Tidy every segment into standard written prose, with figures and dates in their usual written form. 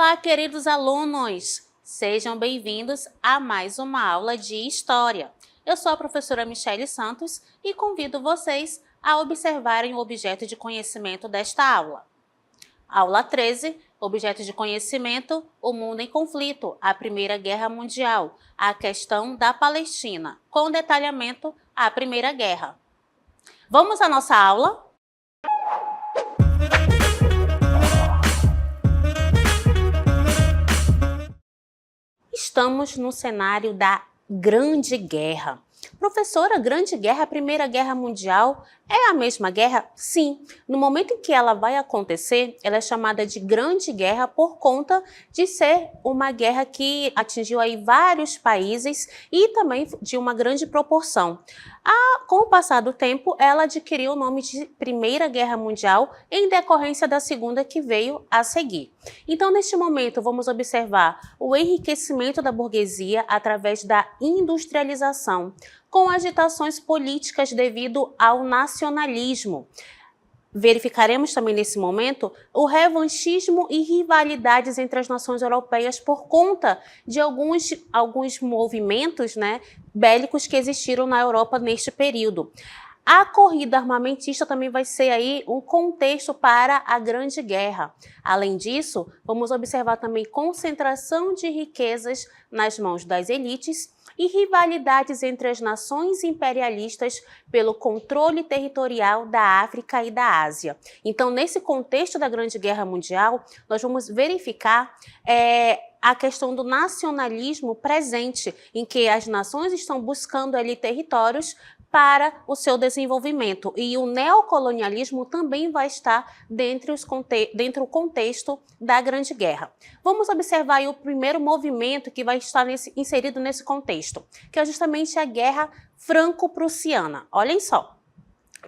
Olá, queridos alunos! Sejam bem-vindos a mais uma aula de História. Eu sou a professora Michele Santos e convido vocês a observarem o objeto de conhecimento desta aula. Aula 13, objeto de conhecimento, o mundo em conflito, a Primeira Guerra Mundial, a questão da Palestina, com detalhamento à Primeira Guerra. Vamos à nossa aula? Estamos no cenário da Grande Guerra. Professora, Grande Guerra, a Primeira Guerra Mundial, é a mesma guerra? Sim. No momento em que ela vai acontecer, ela é chamada de Grande Guerra por conta de ser uma guerra que atingiu aí vários países e também de uma grande proporção. Com o passar do tempo, ela adquiriu o nome de Primeira Guerra Mundial em decorrência da segunda que veio a seguir. Então, neste momento, vamos observar o enriquecimento da burguesia através da industrialização, com agitações políticas devido ao nacionalismo. Verificaremos também nesse momento o revanchismo e rivalidades entre as nações europeias por conta de alguns movimentos, bélicos que existiram na Europa neste período. A corrida armamentista também vai ser aí um contexto para a Grande Guerra. Além disso, vamos observar também concentração de riquezas nas mãos das elites e rivalidades entre as nações imperialistas pelo controle territorial da África e da Ásia. Então, nesse contexto da Grande Guerra Mundial, nós vamos verificar a questão do nacionalismo presente, em que as nações estão buscando ali territórios para o seu desenvolvimento. E o neocolonialismo também vai estar dentro do contexto da Grande Guerra. Vamos observar aí o primeiro movimento que vai estar inserido nesse contexto, que é justamente a Guerra Franco-Prussiana. Olhem só.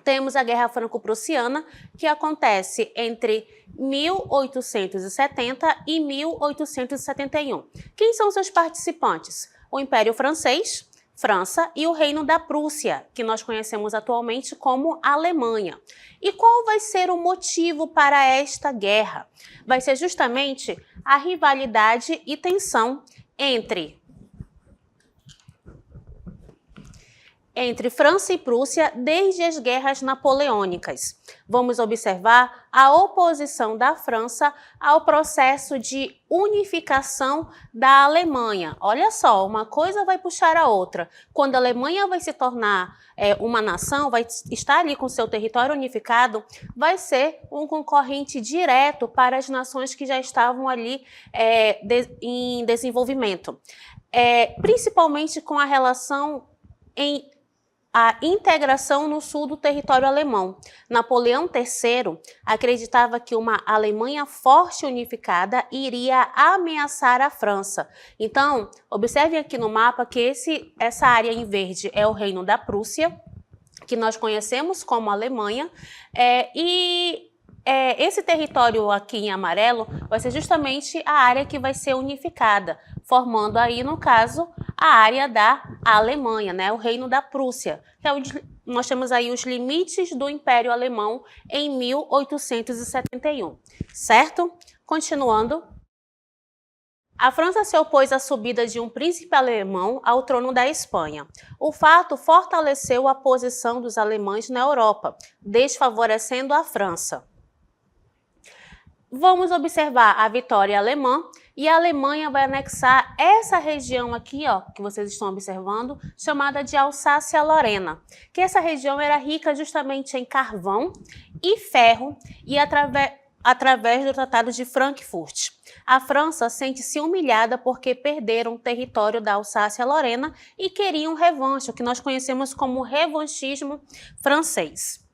Temos a Guerra Franco-Prussiana, que acontece entre 1870 e 1871. Quem são seus participantes? O Império Francês, França e o Reino da Prússia, que nós conhecemos atualmente como Alemanha. E qual vai ser o motivo para esta guerra? Vai ser justamente a rivalidade e tensão entre França e Prússia desde as guerras napoleônicas. Vamos observar a oposição da França ao processo de unificação da Alemanha. Olha só, uma coisa vai puxar a outra. Quando a Alemanha vai se tornar uma nação, vai estar ali com seu território unificado, vai ser um concorrente direto para as nações que já estavam ali em desenvolvimento. Principalmente com a relação a integração no sul do território alemão. Napoleão III acreditava que uma Alemanha forte e unificada iria ameaçar a França. Então, observem aqui no mapa que essa área em verde é o Reino da Prússia, que nós conhecemos como Alemanha, esse território aqui em amarelo vai ser justamente a área que vai ser unificada, formando aí, no caso, a área da Alemanha, o Reino da Prússia, que é onde nós temos aí os limites do Império Alemão em 1871, certo? Continuando. A França se opôs à subida de um príncipe alemão ao trono da Espanha. O fato fortaleceu a posição dos alemães na Europa, desfavorecendo a França. Vamos observar a vitória alemã e a Alemanha vai anexar essa região aqui, que vocês estão observando, chamada de Alsácia-Lorena, que essa região era rica justamente em carvão e ferro e através do Tratado de Frankfurt. A França sente-se humilhada porque perderam o território da Alsácia-Lorena e queriam revanche, o que nós conhecemos como revanchismo francês.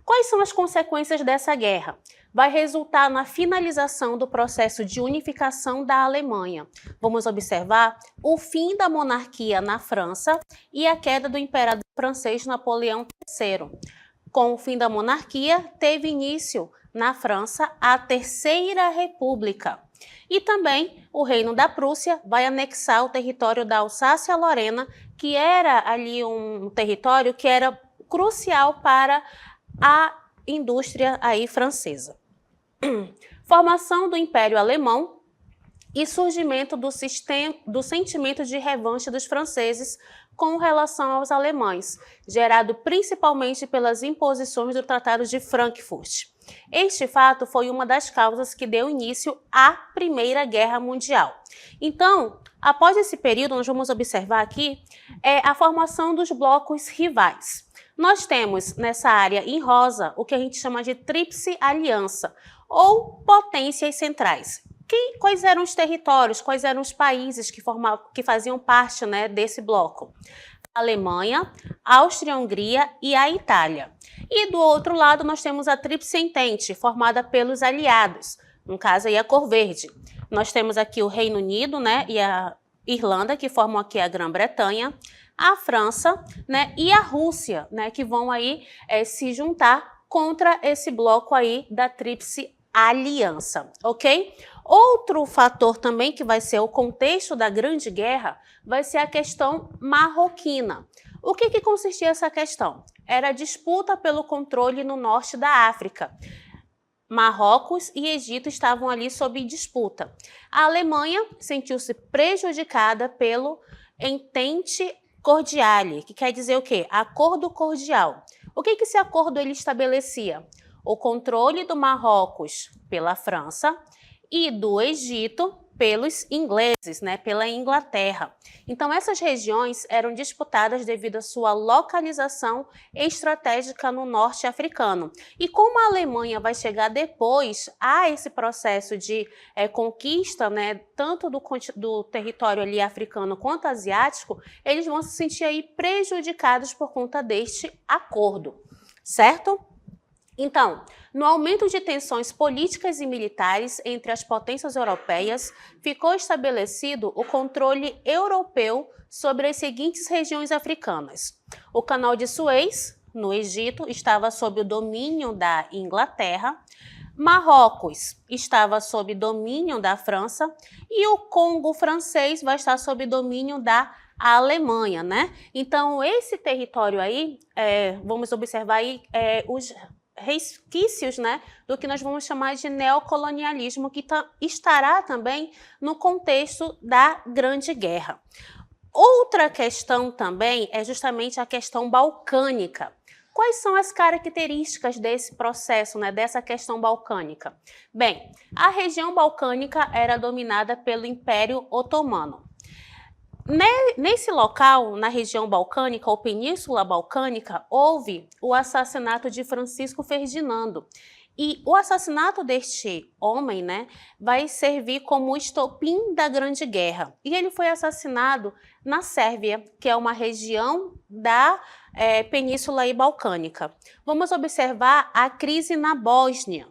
Quais são as consequências dessa guerra? Vai resultar na finalização do processo de unificação da Alemanha. Vamos observar o fim da monarquia na França e a queda do imperador francês Napoleão III. Com o fim da monarquia, teve início na França a Terceira República. E também o Reino da Prússia vai anexar o território da Alsácia-Lorena, que era ali um território que era crucial para a indústria aí francesa. Formação do Império Alemão e surgimento do sentimento de revanche dos franceses com relação aos alemães, gerado principalmente pelas imposições do Tratado de Frankfurt. Este fato foi uma das causas que deu início à Primeira Guerra Mundial. Então, após esse período, nós vamos observar aqui a formação dos blocos rivais. Nós temos nessa área em rosa o que a gente chama de Tríplice Aliança, ou potências centrais. Quais eram os territórios, quais eram os países que faziam parte, né, desse bloco? A Alemanha, a Áustria-Hungria e a Itália. E do outro lado nós temos a Tríplice Entente, formada pelos aliados, no caso aí a cor verde. Nós temos aqui o Reino Unido, né, e a Irlanda, que formam aqui a Grã-Bretanha, a França, né, e a Rússia, né, que vão aí se juntar contra esse bloco aí da Tríplice Aliança, ok? Outro fator também que vai ser o contexto da Grande Guerra vai ser a questão marroquina. O que consistia essa questão? Era a disputa pelo controle no norte da África. Marrocos e Egito estavam ali sob disputa. A Alemanha sentiu-se prejudicada pelo Entente Cordiale, que quer dizer o quê? Acordo cordial. O que esse acordo ele estabelecia? O controle do Marrocos pela França e do Egito pelos ingleses, né, pela Inglaterra. Então, essas regiões eram disputadas devido à sua localização estratégica no norte africano. E como a Alemanha vai chegar depois a esse processo de conquista, né, tanto do território ali africano quanto asiático, eles vão se sentir aí prejudicados por conta deste acordo, certo? Então, no aumento de tensões políticas e militares entre as potências europeias, ficou estabelecido o controle europeu sobre as seguintes regiões africanas. O Canal de Suez, no Egito, estava sob o domínio da Inglaterra, Marrocos estava sob domínio da França e o Congo francês vai estar sob domínio da Alemanha, né? Então, esse território aí, vamos observar aí os resquícios, né, do que nós vamos chamar de neocolonialismo, que estará também no contexto da Grande Guerra. Outra questão também é justamente a questão balcânica. Quais são as características desse processo, né, dessa questão balcânica? Bem, a região balcânica era dominada pelo Império Otomano. Nesse local, na região balcânica ou Península Balcânica, houve o assassinato de Francisco Ferdinando. E o assassinato deste homem, né, vai servir como estopim da Grande Guerra. E ele foi assassinado na Sérvia, que é uma região da Península Balcânica. Vamos observar a crise na Bósnia.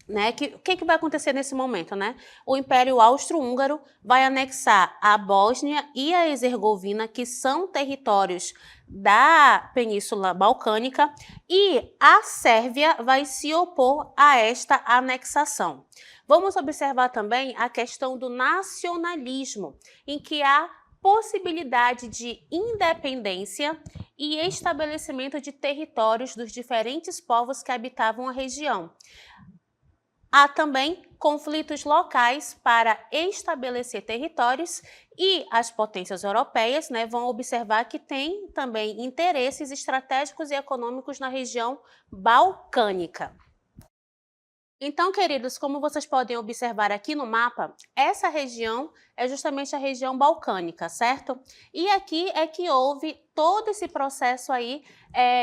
Né? O que vai acontecer nesse momento? Né? O Império Austro-Húngaro vai anexar a Bósnia e a Herzegovina, que são territórios da Península Balcânica, e a Sérvia vai se opor a esta anexação. Vamos observar também a questão do nacionalismo, em que há possibilidade de independência e estabelecimento de territórios dos diferentes povos que habitavam a região. Há também conflitos locais para estabelecer territórios e as potências europeias, né, vão observar que tem também interesses estratégicos e econômicos na região balcânica. Então, queridos, como vocês podem observar aqui no mapa, essa região é justamente a região balcânica, certo? E aqui é que houve todo esse processo aí,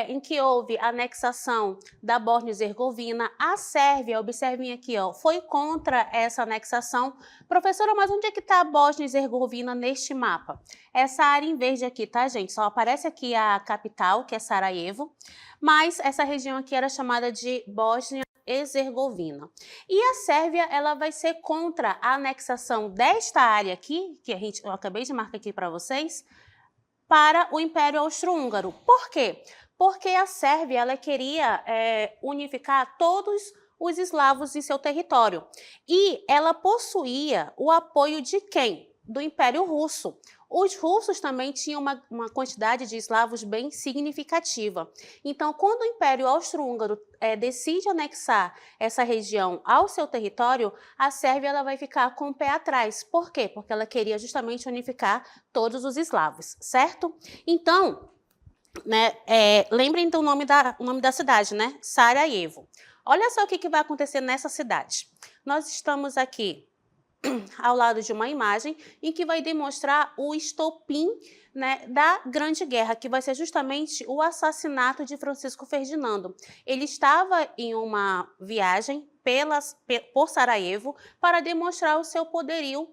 em que houve a anexação da Bósnia e Herzegovina. A Sérvia, observem aqui, ó, foi contra essa anexação. Professora, mas onde é que está a Bósnia e Herzegovina neste mapa? Essa área em verde aqui, tá, gente? Só aparece aqui a capital, que é Sarajevo, mas essa região aqui era chamada de Bósnia Herzegovina. E a Sérvia, ela vai ser contra a anexação desta área aqui, que eu acabei de marcar aqui para vocês, para o Império Austro-Húngaro. Por quê? Porque a Sérvia, ela queria unificar todos os eslavos em seu território. E ela possuía o apoio de quem? Do Império Russo. Os russos também tinham uma quantidade de eslavos bem significativa. Então, quando o Império Austro-Húngaro decide anexar essa região ao seu território, a Sérvia ela vai ficar com o pé atrás. Por quê? Porque ela queria justamente unificar todos os eslavos, certo? Então, né, lembrem do nome da cidade, né? Sarajevo. Olha só o que vai acontecer nessa cidade. Nós estamos aqui ao lado de uma imagem em que vai demonstrar o estopim, né, da Grande Guerra, que vai ser justamente o assassinato de Francisco Ferdinando. Ele estava em uma viagem por Sarajevo para demonstrar o seu poderio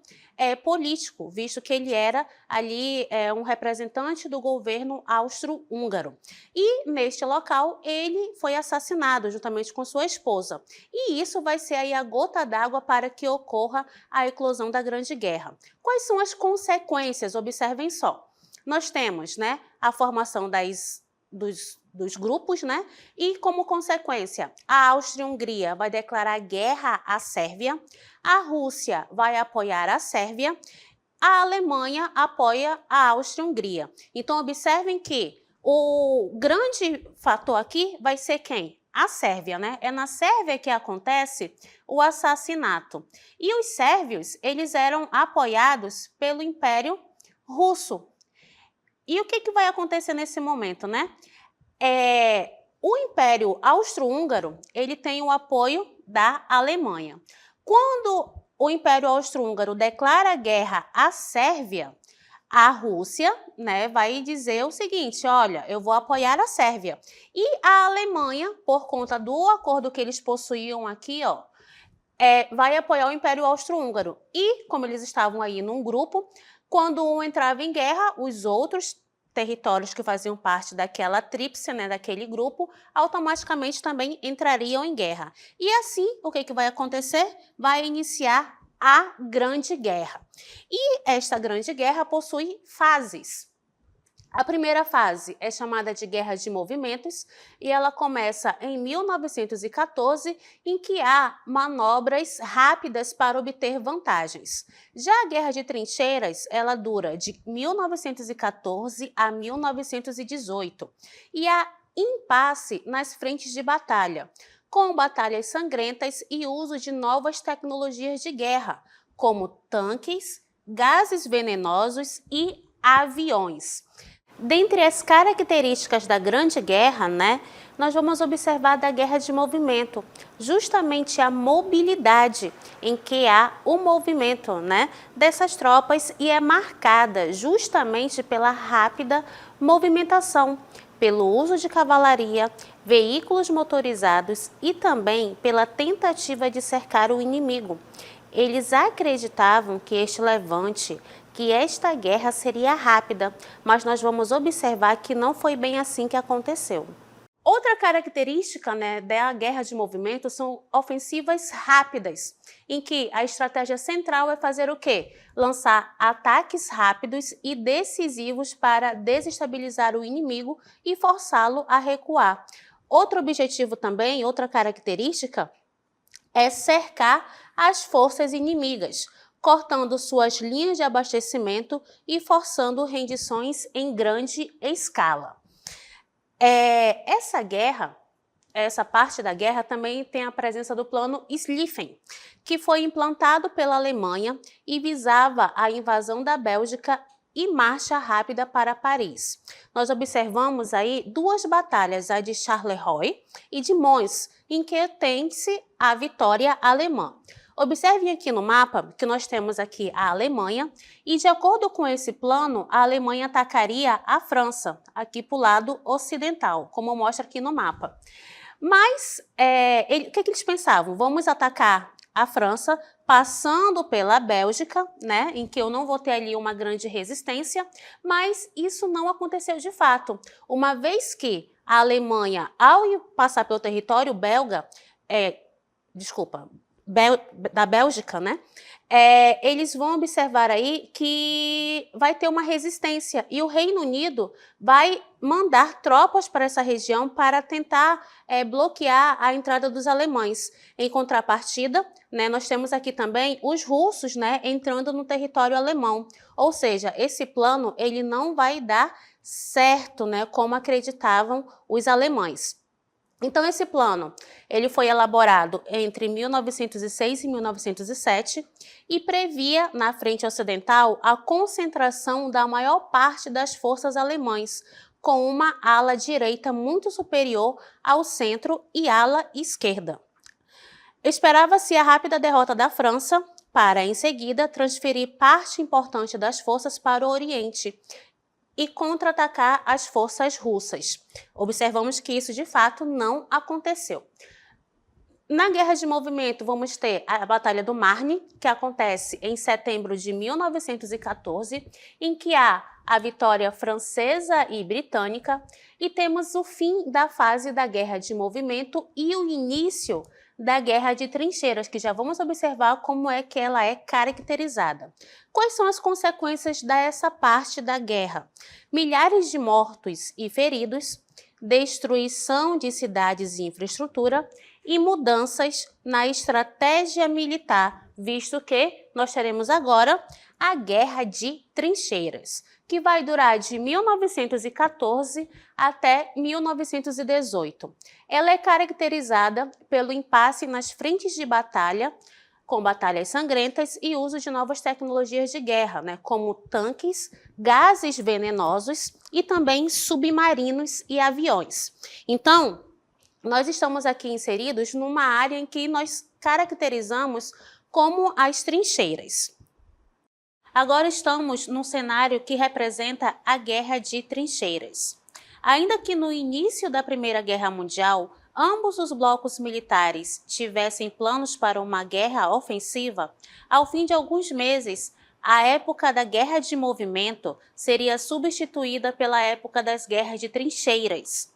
político, visto que ele era ali um representante do governo austro-húngaro. E neste local ele foi assassinado juntamente com sua esposa. E isso vai ser aí a gota d'água para que ocorra a eclosão da Grande Guerra. Quais são as consequências? Observem só. Nós temos, né, a formação dos grupos, né? E como consequência, a Áustria-Hungria vai declarar guerra à Sérvia, a Rússia vai apoiar a Sérvia, a Alemanha apoia a Áustria-Hungria. Então, observem que o grande fator aqui vai ser quem? A Sérvia, né? É na Sérvia que acontece o assassinato. E os sérvios, eles eram apoiados pelo Império Russo. E o que vai acontecer nesse momento, né? O Império Austro-Húngaro, ele tem o apoio da Alemanha. Quando o Império Austro-Húngaro declara guerra à Sérvia, a Rússia, né, vai dizer o seguinte, olha, eu vou apoiar a Sérvia. E a Alemanha, por conta do acordo que eles possuíam aqui, ó, vai apoiar o Império Austro-Húngaro. E, como eles estavam aí num grupo, quando um entrava em guerra, os outros territórios que faziam parte daquela tríplice, né, daquele grupo, automaticamente também entrariam em guerra. E assim, o que vai acontecer? Vai iniciar a Grande Guerra. E esta Grande Guerra possui fases. A primeira fase é chamada de Guerra de Movimentos e ela começa em 1914, em que há manobras rápidas para obter vantagens. Já a Guerra de Trincheiras, ela dura de 1914 a 1918 e há impasse nas frentes de batalha, com batalhas sangrentas e uso de novas tecnologias de guerra, como tanques, gases venenosos e aviões. Dentre as características da Grande Guerra, né, nós vamos observar da Guerra de Movimento, justamente a mobilidade em que há o movimento, né, dessas tropas e é marcada justamente pela rápida movimentação, pelo uso de cavalaria, veículos motorizados e também pela tentativa de cercar o inimigo. Eles acreditavam que este levante, que esta guerra seria rápida, mas nós vamos observar que não foi bem assim que aconteceu. Outra característica, né, da guerra de movimento são ofensivas rápidas, em que a estratégia central é fazer o quê? Lançar ataques rápidos e decisivos para desestabilizar o inimigo e forçá-lo a recuar. Outro objetivo também, outra característica, é cercar as forças inimigas, cortando suas linhas de abastecimento e forçando rendições em grande escala. Essa parte da guerra também tem a presença do plano Schlieffen, que foi implantado pela Alemanha e visava a invasão da Bélgica e marcha rápida para Paris. Nós observamos aí duas batalhas, a de Charleroi e de Mons, em que tem-se a vitória alemã. Observem aqui no mapa que nós temos aqui a Alemanha e, de acordo com esse plano, a Alemanha atacaria a França, aqui para o lado ocidental, como mostra aqui no mapa. Mas o que eles pensavam? Vamos atacar a França passando pela Bélgica, né, em que eu não vou ter ali uma grande resistência, mas isso não aconteceu de fato, uma vez que a Alemanha, ao passar pelo território belga, da Bélgica, né? Eles vão observar aí que vai ter uma resistência e o Reino Unido vai mandar tropas para essa região para tentar bloquear a entrada dos alemães. Em contrapartida, né, nós temos aqui também os russos, né, entrando no território alemão. Ou seja, esse plano ele não vai dar certo, né, como acreditavam os alemães. Então, esse plano ele foi elaborado entre 1906 e 1907 e previa, na frente ocidental, a concentração da maior parte das forças alemãs, com uma ala direita muito superior ao centro e ala esquerda. Esperava-se a rápida derrota da França para, em seguida, transferir parte importante das forças para o Oriente e contra-atacar as forças russas. Observamos que isso, de fato, não aconteceu. Na Guerra de Movimento, vamos ter a Batalha do Marne, que acontece em setembro de 1914, em que há a vitória francesa e britânica, e temos o fim da fase da Guerra de Movimento e o início da Guerra de Trincheiras, que já vamos observar como é que ela é caracterizada. Quais são as consequências dessa parte da guerra? Milhares de mortos e feridos, destruição de cidades e infraestrutura e mudanças na estratégia militar, visto que nós teremos agora a Guerra de Trincheiras, que vai durar de 1914 até 1918. Ela é caracterizada pelo impasse nas frentes de batalha, com batalhas sangrentas e uso de novas tecnologias de guerra, né, como tanques, gases venenosos e também submarinos e aviões. Então, nós estamos aqui inseridos numa área em que nós caracterizamos como as trincheiras. Agora estamos num cenário que representa a Guerra de Trincheiras. Ainda que no início da Primeira Guerra Mundial, ambos os blocos militares tivessem planos para uma guerra ofensiva, ao fim de alguns meses, a época da Guerra de Movimento seria substituída pela época das guerras de trincheiras.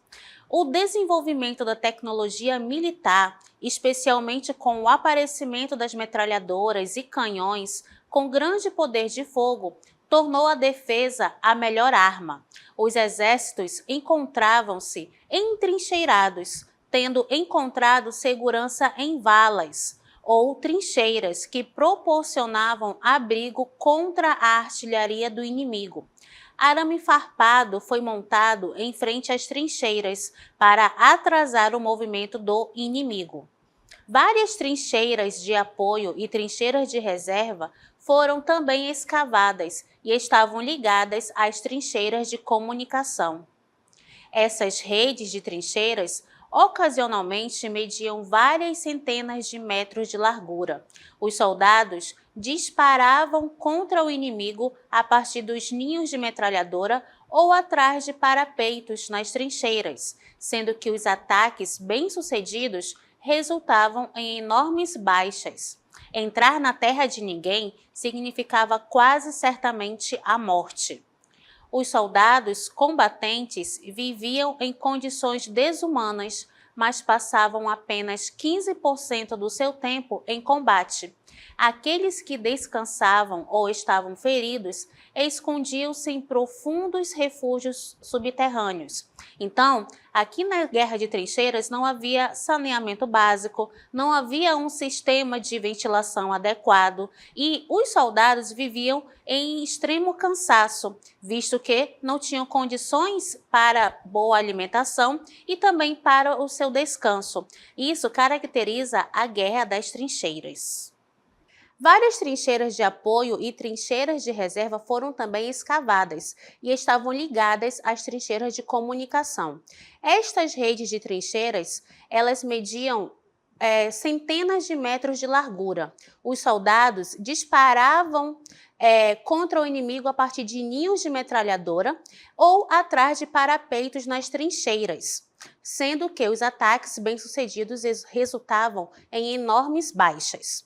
O desenvolvimento da tecnologia militar, especialmente com o aparecimento das metralhadoras e canhões com grande poder de fogo, tornou a defesa a melhor arma. Os exércitos encontravam-se entrincheirados, tendo encontrado segurança em valas ou trincheiras que proporcionavam abrigo contra a artilharia do inimigo. Arame farpado foi montado em frente às trincheiras para atrasar o movimento do inimigo. Várias trincheiras de apoio e trincheiras de reserva foram também escavadas e estavam ligadas às trincheiras de comunicação. Essas redes de trincheiras ocasionalmente mediam várias centenas de metros de largura. Os soldados disparavam contra o inimigo a partir dos ninhos de metralhadora ou atrás de parapeitos nas trincheiras, sendo que os ataques bem-sucedidos resultavam em enormes baixas. Entrar na terra de ninguém significava quase certamente a morte. Os soldados combatentes viviam em condições desumanas, mas passavam apenas 15% do seu tempo em combate. Aqueles que descansavam ou estavam feridos escondiam-se em profundos refúgios subterrâneos. Então, aqui na Guerra de Trincheiras não havia saneamento básico, não havia um sistema de ventilação adequado e os soldados viviam em extremo cansaço, visto que não tinham condições para boa alimentação e também para o seu descanso. Isso caracteriza a Guerra das Trincheiras. Várias trincheiras de apoio e trincheiras de reserva foram também escavadas e estavam ligadas às trincheiras de comunicação. Estas redes de trincheiras, elas mediam centenas de metros de largura. Os soldados disparavam contra o inimigo a partir de ninhos de metralhadora ou atrás de parapeitos nas trincheiras, sendo que os ataques bem-sucedidos resultavam em enormes baixas.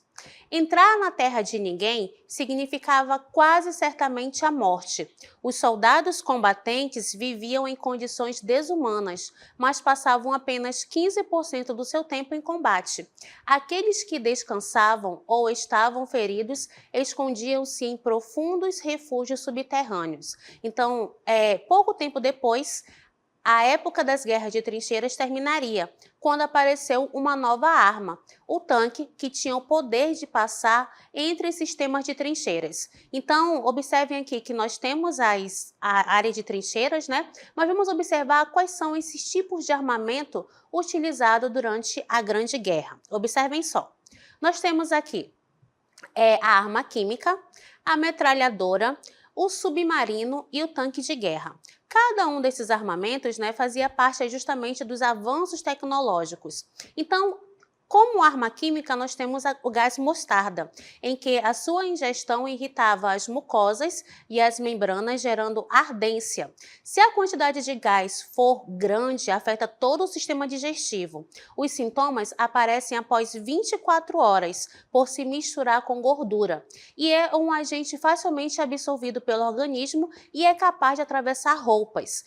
Entrar na terra de ninguém significava quase certamente a morte. Os soldados combatentes viviam em condições desumanas, mas passavam apenas 15% do seu tempo em combate. Aqueles que descansavam ou estavam feridos escondiam-se em profundos refúgios subterrâneos. Então, pouco tempo depois, a época das guerras de trincheiras terminaria, quando apareceu uma nova arma, o tanque, que tinha o poder de passar entre sistemas de trincheiras. Então, observem aqui que nós temos a área de trincheiras, né? Mas vamos observar quais são esses tipos de armamento utilizado durante a Grande Guerra. Observem só. Nós temos aqui a arma química, a metralhadora, o submarino e o tanque de guerra. Cada um desses armamentos, fazia parte justamente dos avanços tecnológicos. Então, como arma química, nós temos o gás mostarda, em que a sua ingestão irritava as mucosas e as membranas, gerando ardência. Se a quantidade de gás for grande, afeta todo o sistema digestivo. Os sintomas aparecem após 24 horas, por se misturar com gordura. E é um agente facilmente absorvido pelo organismo e é capaz de atravessar roupas.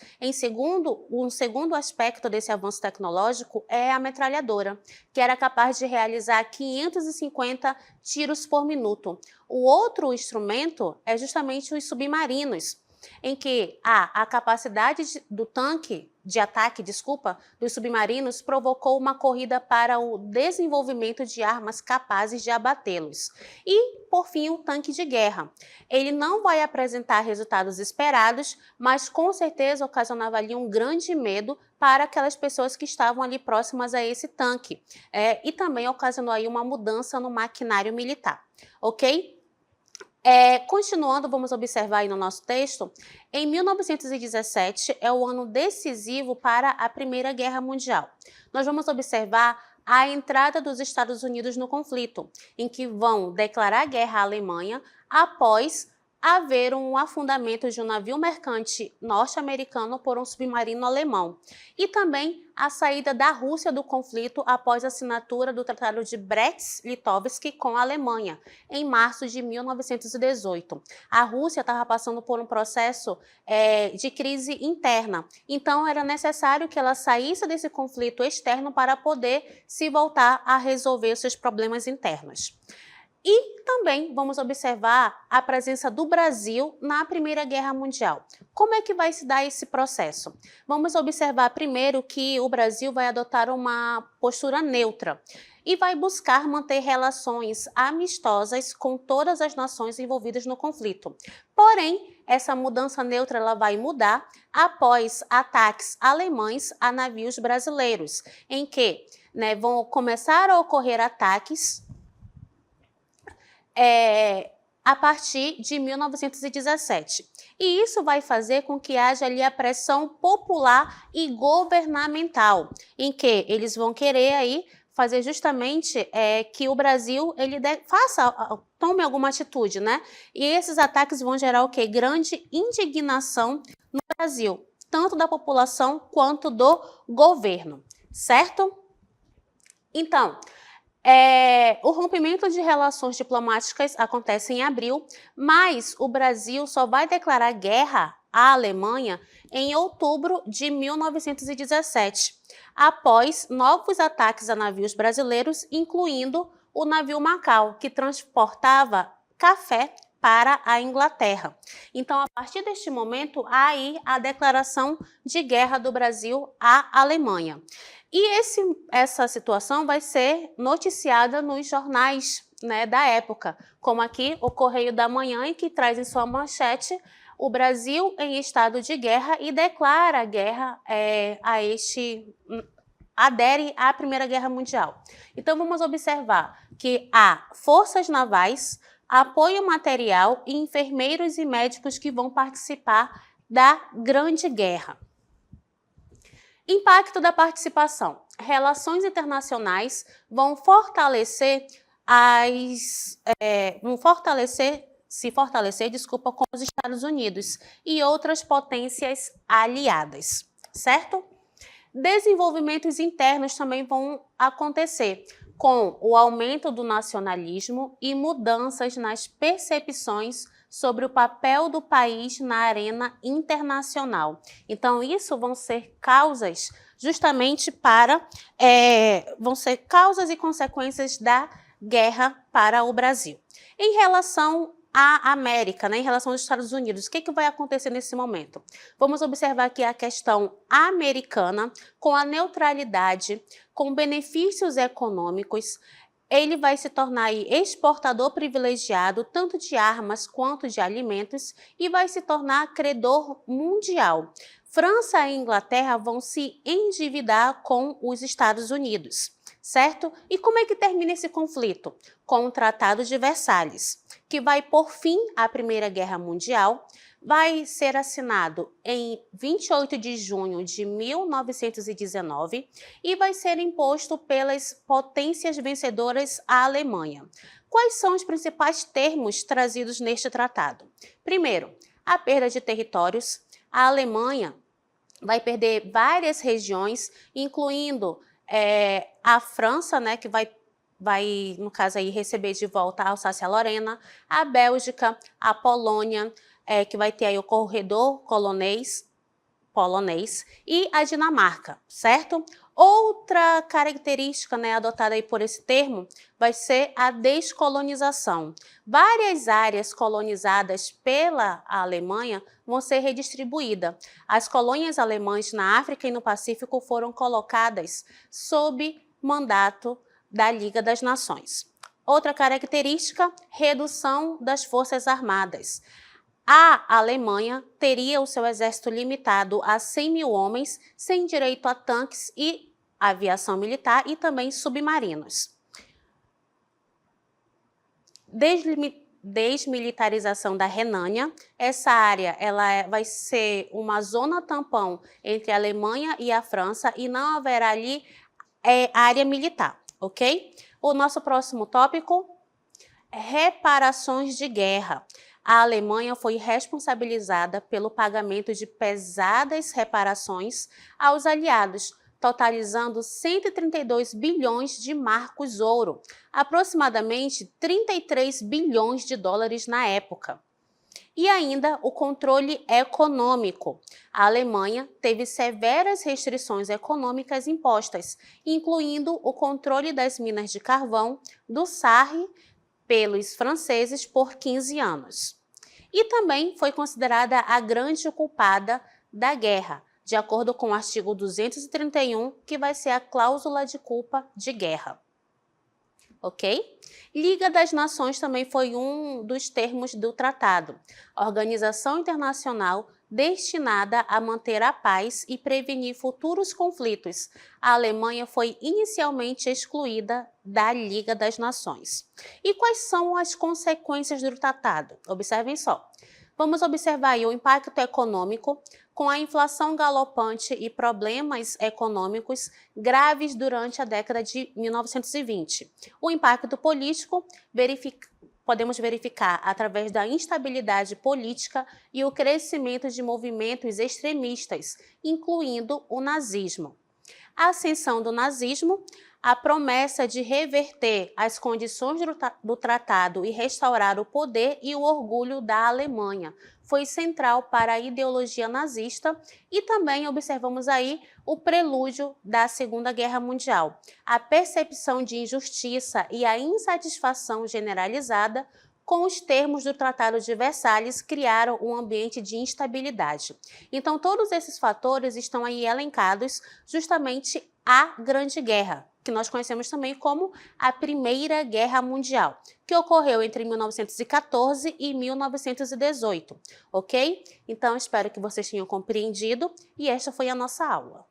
Um segundo aspecto desse avanço tecnológico é a metralhadora, que era capaz de realizar 550 tiros por minuto. O outro instrumento é justamente os submarinos, em que a capacidade do tanque de ataque, dos submarinos provocou uma corrida para o desenvolvimento de armas capazes de abatê-los. E, por fim, o tanque de guerra. Ele não vai apresentar resultados esperados, mas com certeza ocasionava ali um grande medo para aquelas pessoas que estavam ali próximas a esse tanque. E também ocasionou aí uma mudança no maquinário militar, ok? Continuando, vamos observar aí no nosso texto, em 1917 é o ano decisivo para a Primeira Guerra Mundial. Nós vamos observar a entrada dos Estados Unidos no conflito, em que vão declarar guerra à Alemanha após haver um afundamento de um navio mercante norte-americano por um submarino alemão. E também a saída da Rússia do conflito após a assinatura do Tratado de Brest-Litovsk com a Alemanha, em março de 1918. A Rússia estava passando por um processo de crise interna, então era necessário que ela saísse desse conflito externo para poder se voltar a resolver seus problemas internos. E também vamos observar a presença do Brasil na Primeira Guerra Mundial. Como é que vai se dar esse processo? Vamos observar primeiro que o Brasil vai adotar uma postura neutra e vai buscar manter relações amistosas com todas as nações envolvidas no conflito. Porém, essa mudança neutra ela vai mudar após ataques alemães a navios brasileiros, em que vão começar a ocorrer ataques a partir de 1917. E isso vai fazer com que haja ali a pressão popular e governamental, em que eles vão querer aí fazer justamente que o Brasil tome alguma atitude, E esses ataques vão gerar o quê? Grande indignação no Brasil, tanto da população quanto do governo, certo? Então, o rompimento de relações diplomáticas acontece em abril, mas o Brasil só vai declarar guerra à Alemanha em outubro de 1917, após novos ataques a navios brasileiros, incluindo o navio Macau, que transportava café para a Inglaterra. Então, a partir deste momento, há aí a declaração de guerra do Brasil à Alemanha. E essa situação vai ser noticiada nos jornais da época, como aqui o Correio da Manhã, em que traz em sua manchete o Brasil em estado de guerra e declara guerra adere à Primeira Guerra Mundial. Então, vamos observar que há forças navais, apoio material e enfermeiros e médicos que vão participar da Grande Guerra. Impacto da participação. Relações internacionais vão se fortalecer com os Estados Unidos e outras potências aliadas, certo? Desenvolvimentos internos também vão acontecer, com o aumento do nacionalismo e mudanças nas percepções sobre o papel do país na arena internacional. Então, isso vão ser causas justamente vão ser causas e consequências da guerra para o Brasil. Em relação à América, né, em relação aos Estados Unidos, o que vai acontecer nesse momento? Vamos observar aqui a questão americana, com a neutralidade, com benefícios econômicos. Ele vai se tornar aí exportador privilegiado tanto de armas quanto de alimentos e vai se tornar credor mundial. França e Inglaterra vão se endividar com os Estados Unidos, certo? E como é que termina esse conflito? Com o Tratado de Versalhes, que vai pôr fim à Primeira Guerra Mundial. Vai ser assinado em 28 de junho de 1919 e vai ser imposto pelas potências vencedoras à Alemanha. Quais são os principais termos trazidos neste tratado? Primeiro, a perda de territórios. A Alemanha vai perder várias regiões, incluindo a França, né, que vai, no caso aí, receber de volta a Alsácia-Lorena, a Bélgica, a Polônia, que vai ter aí o corredor polonês e a Dinamarca, certo? Outra característica, né, adotada aí por esse termo vai ser a descolonização. Várias áreas colonizadas pela Alemanha vão ser redistribuídas. As colônias alemãs na África e no Pacífico foram colocadas sob mandato da Liga das Nações. Outra característica, redução das forças armadas. A Alemanha teria o seu exército limitado a 100 mil homens, sem direito a tanques e aviação militar e também submarinos. Desmilitarização da Renânia. Essa área vai ser uma zona tampão entre a Alemanha e a França e não haverá ali área militar, ok? O nosso próximo tópico, reparações de guerra. A Alemanha foi responsabilizada pelo pagamento de pesadas reparações aos aliados, totalizando 132 bilhões de marcos ouro, aproximadamente 33 bilhões de dólares na época. E ainda o controle econômico. A Alemanha teve severas restrições econômicas impostas, incluindo o controle das minas de carvão do Sarre pelos franceses por 15 anos. E também foi considerada a grande culpada da guerra, de acordo com o artigo 231, que vai ser a cláusula de culpa de guerra. Ok? Liga das Nações também foi um dos termos do tratado. Organização internacional destinada a manter a paz e prevenir futuros conflitos. A Alemanha foi inicialmente excluída da Liga das Nações. E quais são as consequências do tratado? Observem só. Vamos observar aí o impacto econômico, com a inflação galopante e problemas econômicos graves durante a década de 1920. O impacto político podemos verificar através da instabilidade política e o crescimento de movimentos extremistas, incluindo o nazismo. A ascensão do nazismo, a promessa de reverter as condições do tratado e restaurar o poder e o orgulho da Alemanha foi central para a ideologia nazista e também observamos aí o prelúdio da Segunda Guerra Mundial. A percepção de injustiça e a insatisfação generalizada com os termos do Tratado de Versalhes criaram um ambiente de instabilidade. Então, todos esses fatores estão aí elencados justamente à Grande Guerra, que nós conhecemos também como a Primeira Guerra Mundial, que ocorreu entre 1914 e 1918, ok? Então, espero que vocês tenham compreendido e esta foi a nossa aula.